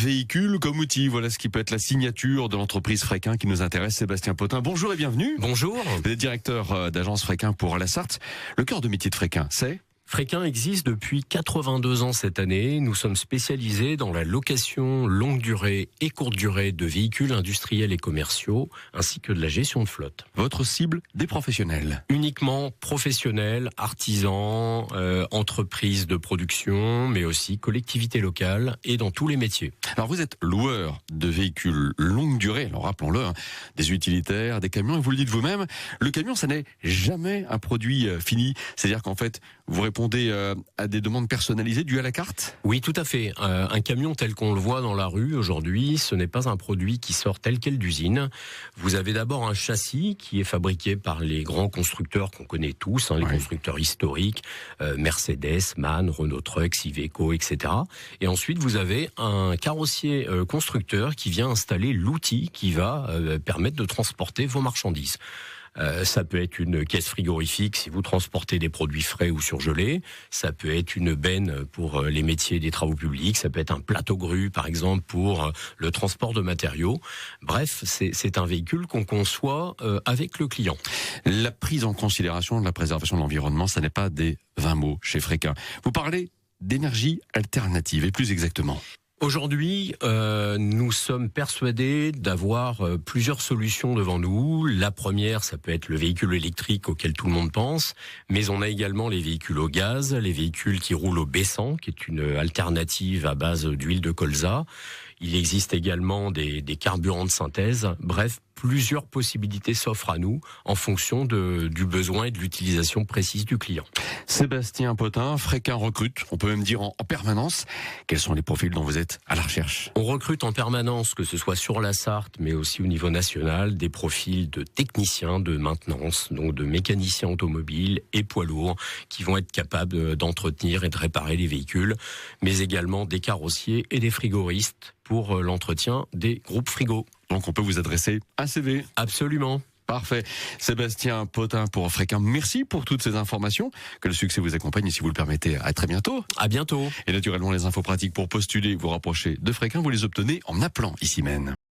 véhicule comme outil. Voilà ce qui peut être la signature de l'entreprise Fréquin qui nous intéresse. Sébastien Potin, bonjour et bienvenue. Bonjour. Vous êtes directeur d'agence Fréquin pour la Sarthe. Le cœur de métier de Fréquin, c'est ? Fréquin existe depuis 82 ans cette année. Nous sommes spécialisés dans la location longue durée et courte durée de véhicules industriels et commerciaux, ainsi que de la gestion de flotte. Votre cible, des professionnels. Uniquement professionnels, artisans, entreprises de production, mais aussi collectivités locales et dans tous les métiers. Alors vous êtes loueur de véhicules longue durée, alors rappelons-le, des utilitaires, des camions, et vous le dites vous-même, le camion ça n'est jamais un produit fini. C'est-à-dire qu'en fait, vous répondez à des demandes personnalisées dues à la carte ? Oui, tout à fait. Un camion tel qu'on le voit dans la rue aujourd'hui, ce n'est pas un produit qui sort tel quel d'usine. Vous avez d'abord un châssis qui est fabriqué par les grands constructeurs qu'on connaît tous, les constructeurs historiques, Mercedes, MAN, Renault Trucks, Iveco, etc. Et ensuite, vous avez un carrossier constructeur qui vient installer l'outil qui va permettre de transporter vos marchandises. Ça peut être une caisse frigorifique si vous transportez des produits frais ou surgelés. Ça peut être une benne pour les métiers des travaux publics. Ça peut être un plateau grue, par exemple, pour le transport de matériaux. Bref, c'est un véhicule qu'on conçoit avec le client. La prise en considération de la préservation de l'environnement, ça n'est pas des 20 mots chez Fréquin. Vous parlez d'énergie alternative, et plus exactement. Aujourd'hui, nous sommes persuadés d'avoir plusieurs solutions devant nous. La première, ça peut être le véhicule électrique auquel tout le monde pense, mais on a également les véhicules au gaz, les véhicules qui roulent au B100, qui est une alternative à base d'huile de colza. Il existe également des carburants de synthèse. Bref, plusieurs possibilités s'offrent à nous en fonction du besoin et de l'utilisation précise du client. Sébastien Potin, Fréquin recrute, on peut même dire en permanence. Quels sont les profils dont vous êtes à la recherche ? On recrute en permanence, que ce soit sur la Sarthe, mais aussi au niveau national, des profils de techniciens de maintenance, donc de mécaniciens automobiles et poids lourds, qui vont être capables d'entretenir et de réparer les véhicules, mais également des carrossiers et des frigoristes pour l'entretien des groupes frigos. Donc on peut vous adresser un CV ? Absolument. Parfait. Sébastien Potin pour Fréquin, merci pour toutes ces informations. Que le succès vous accompagne et si vous le permettez, à très bientôt. À bientôt. Et naturellement, les infos pratiques pour postuler, vous rapprocher de Fréquin, vous les obtenez en appelant ici même.